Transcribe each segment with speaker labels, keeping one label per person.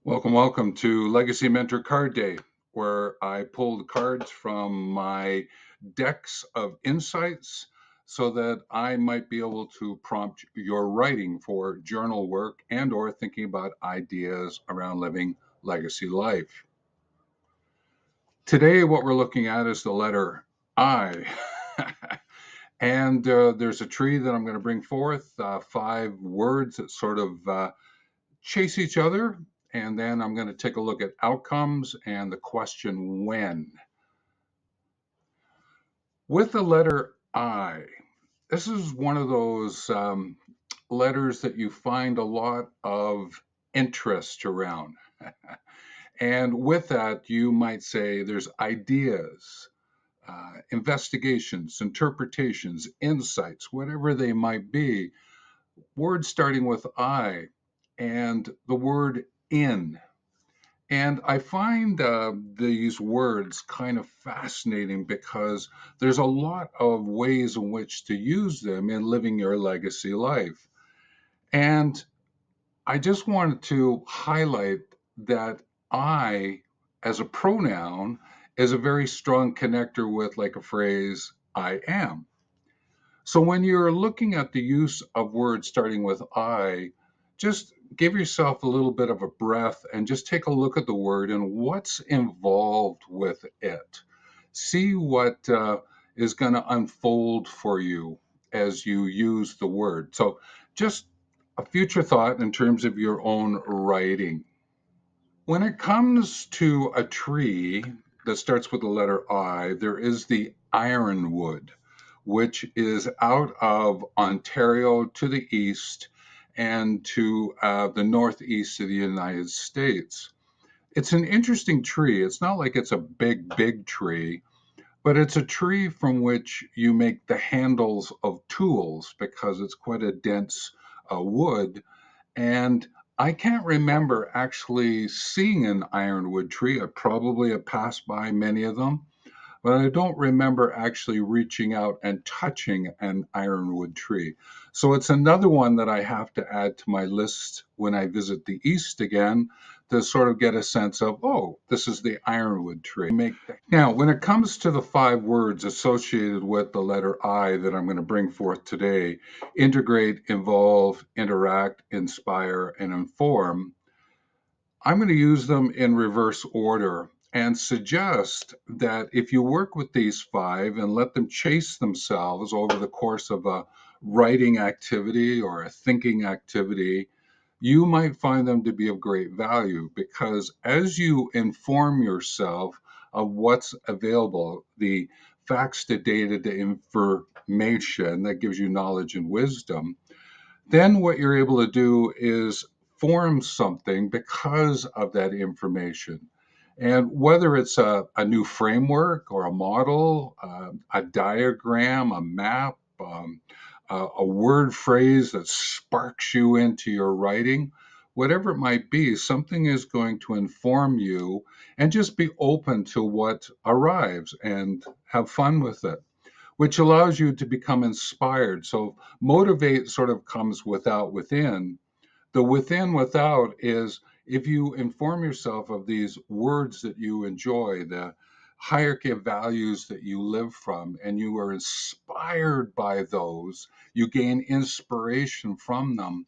Speaker 1: Welcome to Legacy Mentor Card Day, where I pulled cards from my decks of insights so that I might be able to prompt your writing for journal work and or thinking about ideas around living legacy life. Today, what we're looking at is the letter I. And there's a tree that I'm going to bring forth, five words that sort of chase each other. And then I'm going to take a look at outcomes and the question when. With the letter I, this is one of those letters that you find a lot of interest around. And with that, you might say there's ideas, investigations, interpretations, insights, whatever they might be. Words starting with I and the word in. And I find these words kind of fascinating because there's a lot of ways in which to use them in living your legacy life. And I just wanted to highlight that I, as a pronoun, is a very strong connector with, like, a phrase, I am. So when you're looking at the use of words starting with I, just give yourself a little bit of a breath and just take a look at the word and what's involved with it. See what is going to unfold for you as you use the word. So just a future thought in terms of your own writing. When it comes to a tree that starts with the letter I, there is the ironwood, which is out of Ontario to the east and to the northeast of the United States. It's an interesting tree. It's not like it's a big tree, but it's a tree from which you make the handles of tools because it's quite a dense wood. And I can't remember actually seeing an ironwood tree. I probably have passed by many of them, but I don't remember actually reaching out and touching an ironwood tree. So it's another one that I have to add to my list when I visit the East again to sort of get a sense of, oh, this is the ironwood tree. Now, when it comes to the five words associated with the letter I that I'm going to bring forth today, integrate, involve, interact, inspire, and inform, I'm going to use them in reverse order and suggest that if you work with these five and let them chase themselves over the course of a writing activity or a thinking activity, you might find them to be of great value because as you inform yourself of what's available, the facts to data to information that gives you knowledge and wisdom, then what you're able to do is form something because of that information. And whether it's a new framework or a model, a diagram, a map, a word phrase that sparks you into your writing, whatever it might be, something is going to inform you and just be open to what arrives and have fun with it, which allows you to become inspired. So motivate sort of comes without within. The within without is if you inform yourself of these words that you enjoy, the hierarchy of values that you live from, and you are inspired by those, you gain inspiration from them,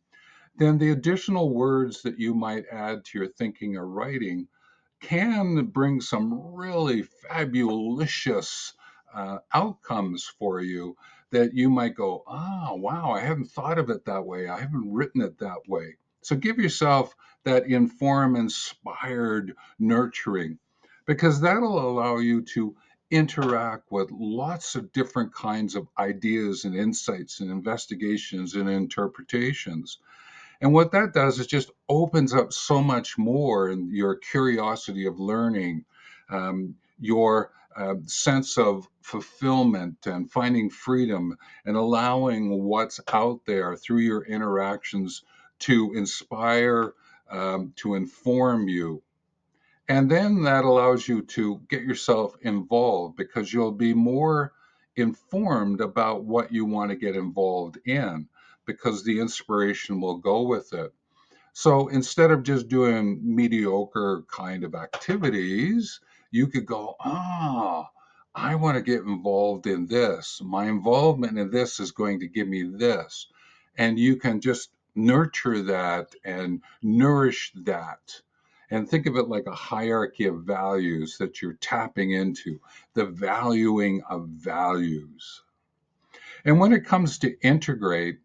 Speaker 1: then the additional words that you might add to your thinking or writing can bring some really fabulous outcomes for you that you might go, oh, wow, I haven't thought of it that way. I haven't written it that way. So give yourself that inform, inspired nurturing, because that'll allow you to interact with lots of different kinds of ideas and insights and investigations and interpretations. And what that does is just opens up so much more in your curiosity of learning, your sense of fulfillment and finding freedom and allowing what's out there through your interactions to inspire, to inform you. And then that allows you to get yourself involved because you'll be more informed about what you want to get involved in because the inspiration will go with it. So instead of just doing mediocre kind of activities, you could go, I want to get involved in this. My involvement in this is going to give me this. And you can just nurture that and nourish that. And think of it like a hierarchy of values that you're tapping into, the valuing of values. And when it comes to integrate,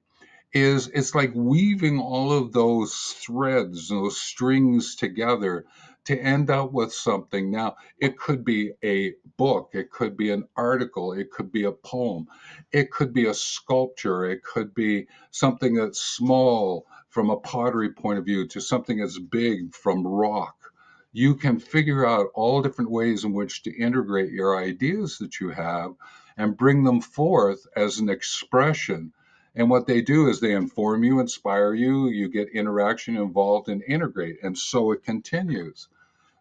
Speaker 1: is it's like weaving all of those threads, those strings together to end up with something. Now, it could be a book, it could be an article, it could be a poem, it could be a sculpture, it could be something that's small from a pottery point of view to something that's big from rock. You can figure out all different ways in which to integrate your ideas that you have and bring them forth as an expression, and what they do is they inform you, inspire you, you get interaction involved, and integrate. And so it continues.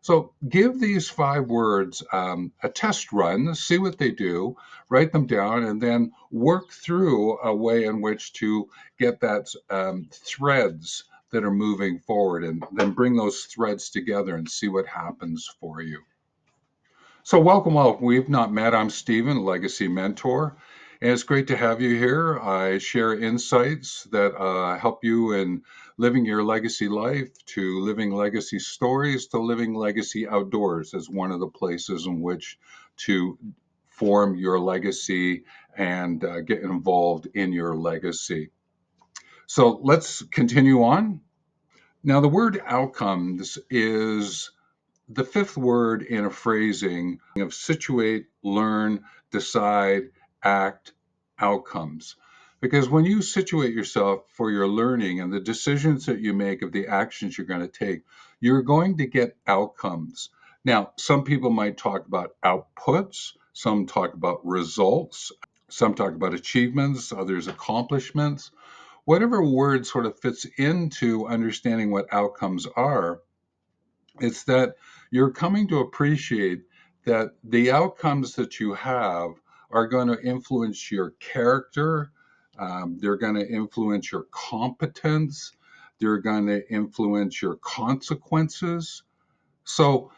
Speaker 1: So give these 5 words a test run, see what they do, write them down, and then work through a way in which to get that threads that are moving forward, and then bring those threads together and see what happens for you. So, welcome. We've not met. I'm Stephen, Legacy Mentor, and it's great to have you here. I share insights that help you in living your legacy life, to living legacy stories, to living legacy outdoors as one of the places in which to form your legacy and get involved in your legacy. So, let's continue on. Now, the word outcomes is the 5th word in a phrasing of situate, learn, decide, act, outcomes. Because when you situate yourself for your learning and the decisions that you make of the actions you're going to take, you're going to get outcomes. Now, some people might talk about outputs, some talk about results, some talk about achievements, others accomplishments. Whatever word sort of fits into understanding what outcomes are, it's that you're coming to appreciate that the outcomes that you have are going to influence your character, they're going to influence your competence, they're going to influence your consequences. So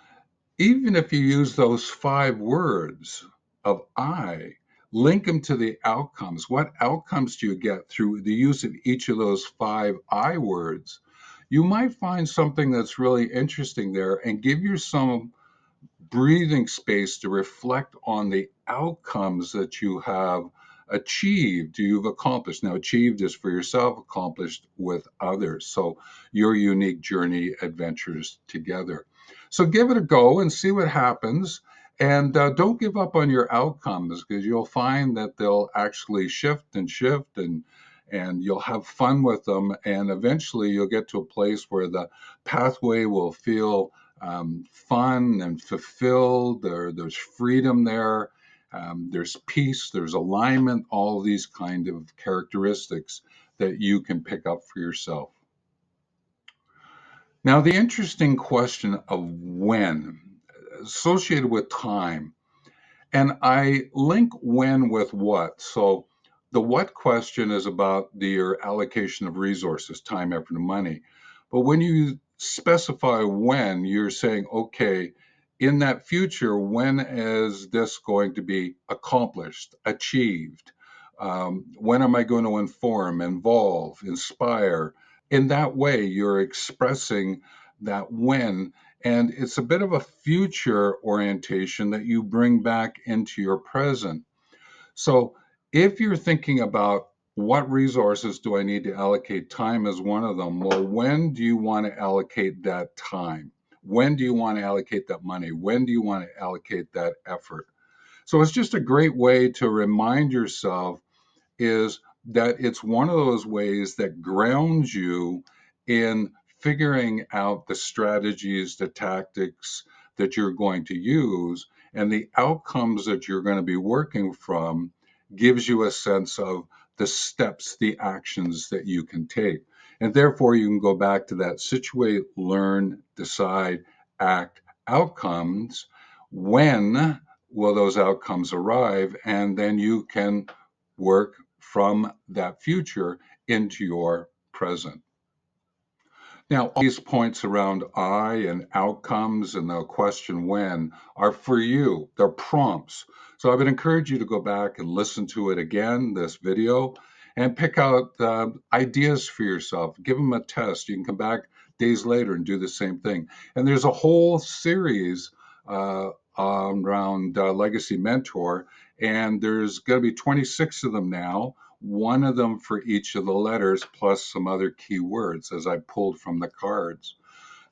Speaker 1: even if you use those 5 words of I, link them to the outcomes. What outcomes do you get through the use of each of those 5 I words? You might find something that's really interesting there, and give you some breathing space to reflect on the outcomes that you have achieved, you've accomplished. Now, achieved is for yourself, accomplished with others. So, your unique journey adventures together. So, give it a go and see what happens. And don't give up on your outcomes, because you'll find that they'll actually shift, and you'll have fun with them. And eventually, you'll get to a place where the pathway will feel fun and fulfilled. There's freedom there. There's peace. There's alignment. All these kind of characteristics that you can pick up for yourself. Now, the interesting question of when, associated with time, and I link when with what. So the what question is about your allocation of resources, time, effort, and money. But when you specify when, you're saying, okay, in that future, when is this going to be accomplished, achieved? When am I going to inform, involve, inspire? In that way, you're expressing that when, and it's a bit of a future orientation that you bring back into your present. So if you're thinking about what resources do I need to allocate, time is one of them. Well, when do you want to allocate that time? When do you want to allocate that money? When do you want to allocate that effort? So it's just a great way to remind yourself is that it's one of those ways that grounds you in figuring out the strategies, the tactics that you're going to use, and the outcomes that you're going to be working from gives you a sense of the steps, the actions that you can take. And therefore, you can go back to that situate, learn, decide, act, outcomes. When will those outcomes arrive? And then you can work from that future into your present. Now, all these points around I and outcomes and the question when are for you. They're prompts. So I would encourage you to go back and listen to it again, this video, and pick out ideas for yourself. Give them a test. You can come back days later and do the same thing. And there's a whole series around Legacy Mentor, and there's going to be 26 of them now, one of them for each of the letters, plus some other keywords as I pulled from the cards.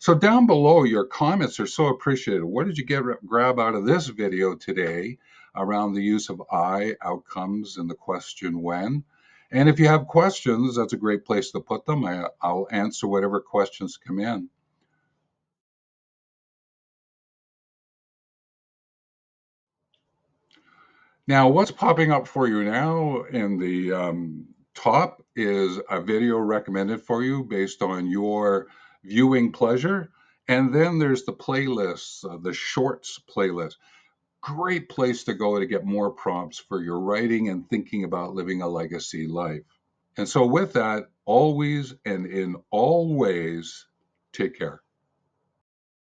Speaker 1: So down below, your comments are so appreciated. What did you grab out of this video today around the use of I, outcomes, and the question when? And if you have questions, that's a great place to put them. I'll answer whatever questions come in. Now, what's popping up for you now in the top is a video recommended for you based on your viewing pleasure. And then there's the playlists, the shorts playlist. Great place to go to get more prompts for your writing and thinking about living a legacy life. And so, with that, always and in all ways, take care.